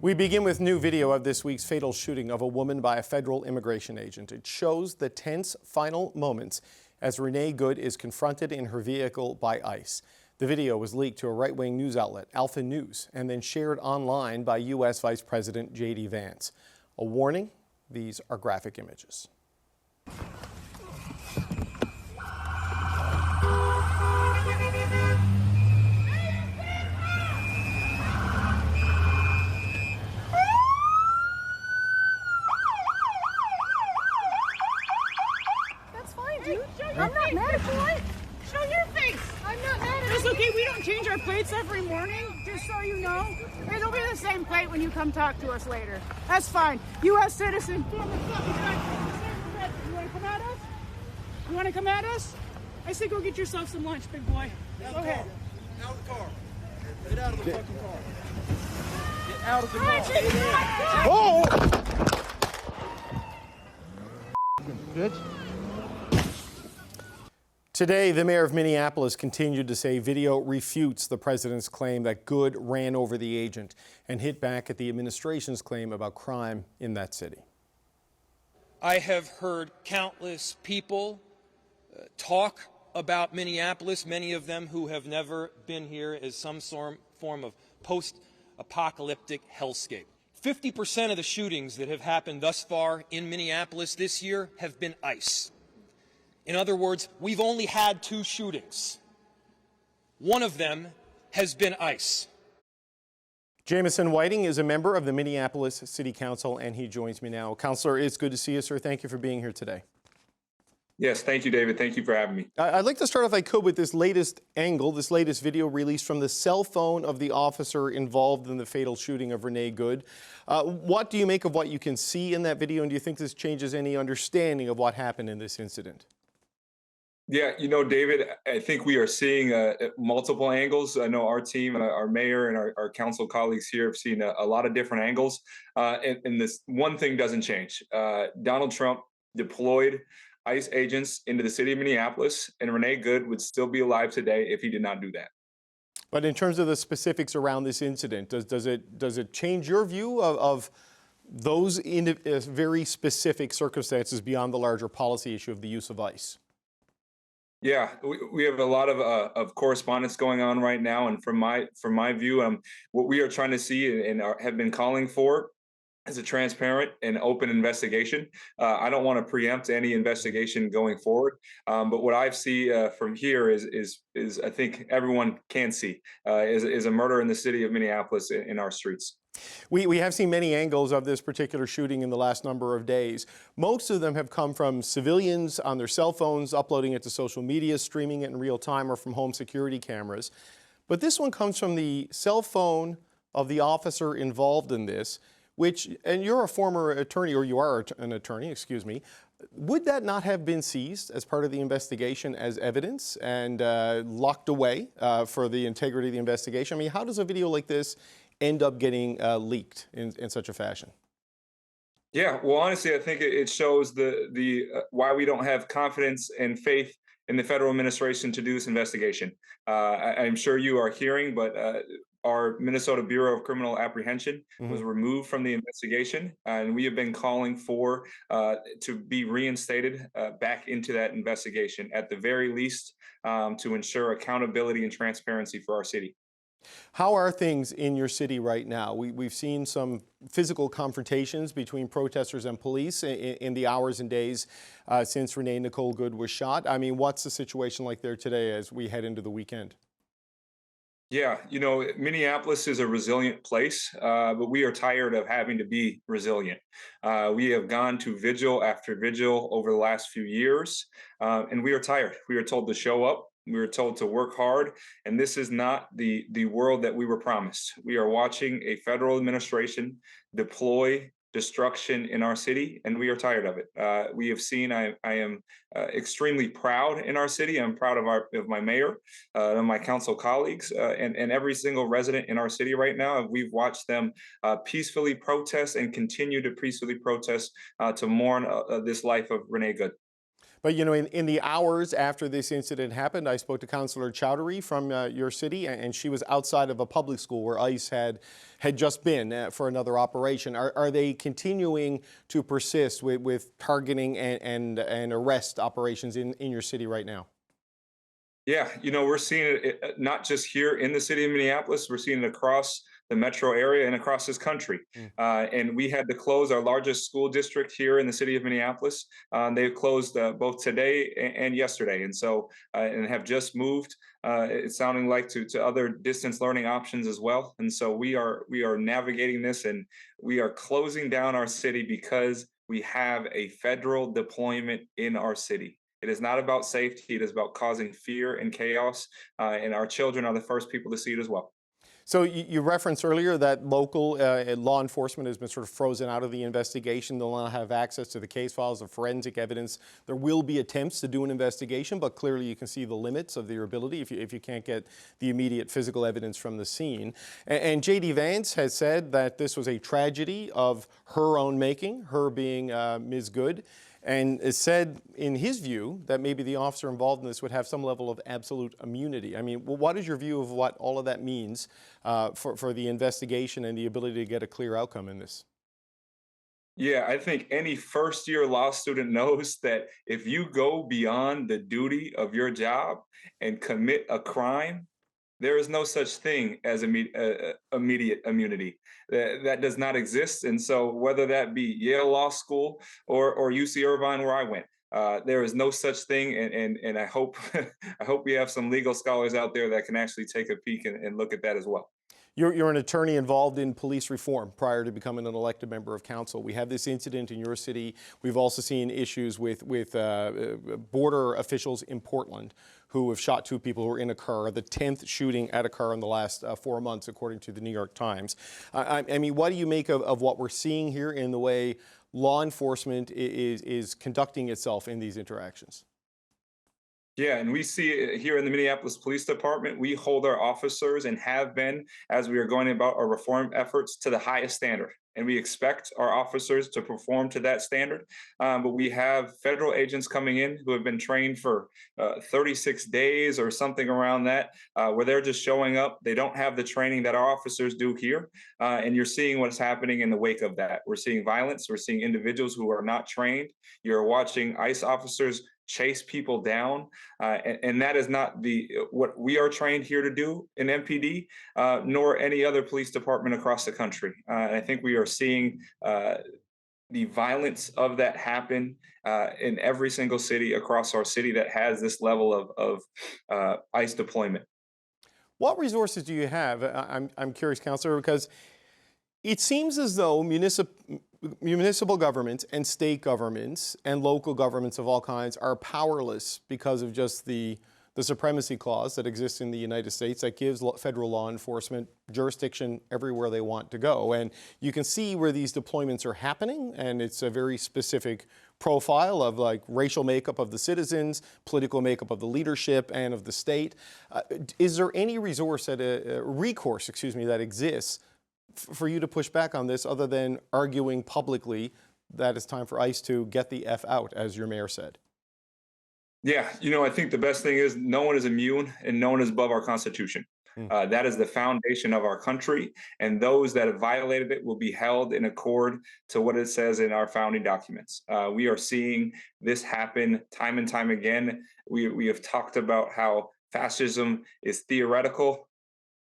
We begin with new video of this week's fatal shooting of a woman by a federal immigration agent. It shows the tense final moments as Renee Good is confronted in her vehicle by ICE. The video was leaked to a right-wing news outlet, Alpha News, and then shared online by U.S. Vice President J.D. Vance. A warning, these are graphic images. I'm not mad at you. Show your face. I'm not mad at you. It's okay. We don't change our plates every morning, just so you know. It'll be the same plate when you come talk to us later. That's fine. U.S. citizen. You want to come at us? You want to come at us? I say go get yourself some lunch, big boy. Go ahead. Out of the car. Get out of the fucking car. Get out of the car. Oh! Bitch. Today, the mayor of Minneapolis continued to say video refutes the president's claim that Good ran over the agent and hit back at the administration's claim about crime in that city. I have heard countless people talk about Minneapolis, many of them who have never been here, as some form of post-apocalyptic hellscape. 50% of the shootings that have happened thus far in Minneapolis this year have been ICE. In other words, we've only had 2 shootings. One of them has been ICE. Jamison Whiting is a member of the Minneapolis City Council, and he joins me now. Councilor, it's good to see you, sir. Thank you for being here today. Yes, thank you, David. Thank you for having me. I'd like to start, if I could, with this latest angle, this latest video released from the cell phone of the officer involved in the fatal shooting of Renee Good. What do you make of what you can see in that video, and do you think this changes any understanding of what happened in this incident? Yeah, you know, David, I think we are seeing multiple angles. I know our team, our mayor, and our council colleagues here have seen a lot of different angles. And this one thing doesn't change. Donald Trump deployed ICE agents into the city of Minneapolis, and Renee Good would still be alive today if he did not do that. But in terms of the specifics around this incident, does it change your view of those very specific circumstances beyond the larger policy issue of the use of ICE? Yeah, we have a lot of correspondence going on right now, and from my view, what we are trying to see and have been calling for is a transparent and open investigation. I don't want to preempt any investigation going forward, but what I see from here is I think everyone can see is a murder in the city of Minneapolis in our streets. We have seen many angles of this particular shooting in the last number of days. Most of them have come from civilians on their cell phones, uploading it to social media, streaming it in real time, or from home security cameras. But this one comes from the cell phone of the officer involved in this, which, and you're a former attorney, or you are an attorney, excuse me. Would that not have been seized as part of the investigation as evidence and locked away for the integrity of the investigation? I mean, how does a video like this end up getting leaked in such a fashion? Yeah, well, honestly, I think it shows the why we don't have confidence and faith in the federal administration to do this investigation. I'm sure you are hearing, but our Minnesota Bureau of Criminal Apprehension was removed from the investigation, and we have been calling for to be reinstated back into that investigation, at the very least, to ensure accountability and transparency for our city. How are things in your city right now? We've seen some physical confrontations between protesters and police in the hours and days since Renee Nicole Good was shot. I mean, what's the situation like there today as we head into the weekend? Yeah, you know, Minneapolis is a resilient place, but we are tired of having to be resilient. We have gone to vigil after vigil over the last few years, and we are tired. We are told to show up. We were told to work hard, and this is not the world that we were promised. We are watching a federal administration deploy destruction in our city, and we are tired of it. We have seen. I am extremely proud in our city. I'm proud of my mayor, and my council colleagues, and every single resident in our city right now. We've watched them peacefully protest and continue to peacefully protest to mourn this life of Renee Good. But, you know, in the hours after this incident happened, I spoke to Councillor Chowdhury from your city, and she was outside of a public school where ICE had just been for another operation. Are they continuing to persist with targeting and arrest operations in your city right now? Yeah, you know, we're seeing it not just here in the city of Minneapolis, we're seeing it across the metro area and across this country. And we had to close our largest school district here in the city of Minneapolis. They've closed both today and yesterday. And so, and have just moved, it's sounding like to other distance learning options as well. And so we are navigating this, and we are closing down our city because we have a federal deployment in our city. It is not about safety. It is about causing fear and chaos. And our children are the first people to see it as well. So you referenced earlier that local law enforcement has been sort of frozen out of the investigation. They'll not have access to the case files, the forensic evidence. There will be attempts to do an investigation, but clearly you can see the limits of their ability if you can't get the immediate physical evidence from the scene. And J.D. Vance has said that this was a tragedy of her own making, her being Ms. Good, and has said, in his view, that maybe the officer involved in this would have some level of absolute immunity. I mean, what is your view of what all of that means for the investigation and the ability to get a clear outcome in this? Yeah, I think any first-year law student knows that if you go beyond the duty of your job and commit a crime, there is no such thing as immediate immunity. That does not exist. And so whether that be Yale Law School or UC Irvine, where I went, there is no such thing. And I hope I hope we have some legal scholars out there that can actually take a peek and look at that as well. You're an attorney involved in police reform prior to becoming an elected member of council. We have this incident in your city. We've also seen issues with border officials in Portland who have shot two people who were in a car, the 10th shooting at a car in the last 4 months, according to the New York Times. I mean, what do you make of what we're seeing here in the way law enforcement is conducting itself in these interactions? Yeah, and we see it here in the Minneapolis Police Department. We hold our officers, and have been, as we are going about our reform efforts, to the highest standard. And we expect our officers to perform to that standard. But we have federal agents coming in who have been trained for 36 days or something around that, where they're just showing up. They don't have the training that our officers do here. And you're seeing what's happening in the wake of that. We're seeing violence. We're seeing individuals who are not trained. You're watching ICE officers chase people down, and that is not what we are trained here to do in MPD, nor any other police department across the country. And I think we are seeing the violence of that happen in every single city across our city that has this level of ICE deployment. What resources do you have? I'm curious, Councillor, because it seems as though municipal governments and state governments and local governments of all kinds are powerless because of just the supremacy clause that exists in the United States that gives federal law enforcement jurisdiction everywhere they want to go. And you can see where these deployments are happening, and it's a very specific profile of like racial makeup of the citizens, political makeup of the leadership and of the state. Is there any recourse that exists for you to push back on this other than arguing publicly that it's time for ICE to get the F out, as your mayor said? Yeah, you know, I think the best thing is no one is immune and no one is above our Constitution. That is the foundation of our country, and those that have violated it will be held in accord to what it says in our founding documents. We are seeing this happen time and time again. We have talked about how fascism is theoretical.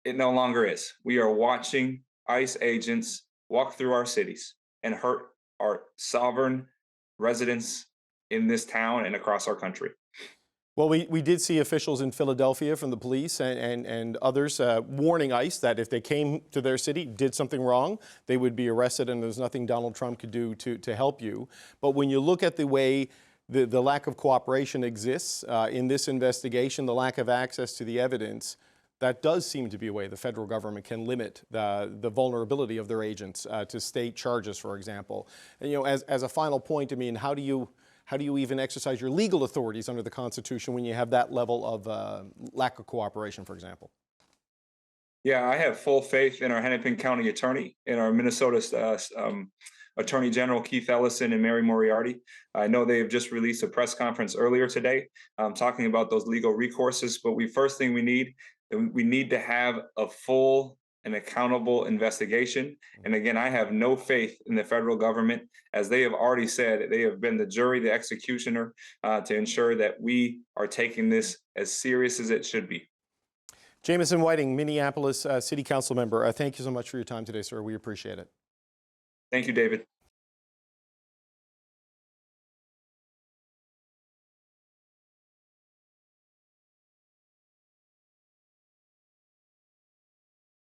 It no longer is. We are watching ICE agents walk through our cities and hurt our sovereign residents in this town and across our country. Well, we did see officials in Philadelphia from the police and others warning ICE that if they came to their city, did something wrong, they would be arrested, and there's nothing Donald Trump could do to help you. But when you look at the way the lack of cooperation exists in this investigation, the lack of access to the evidence, that does seem to be a way the federal government can limit the vulnerability of their agents to state charges, for example. And, you know, as a final point, I mean, how do you even exercise your legal authorities under the Constitution when you have that level of lack of cooperation, for example? Yeah, I have full faith in our Hennepin County attorney, in our Minnesota Attorney General Keith Ellison and Mary Moriarty. I know they have just released a press conference earlier today talking about those legal recourses, but first thing we need to have a full and accountable investigation. And again, I have no faith in the federal government, as they have already said, they have been the jury, the executioner, to ensure that we are taking this as serious as it should be. Jamison Whiting, Minneapolis City Council member, thank you so much for your time today, sir. We appreciate it. Thank you, David.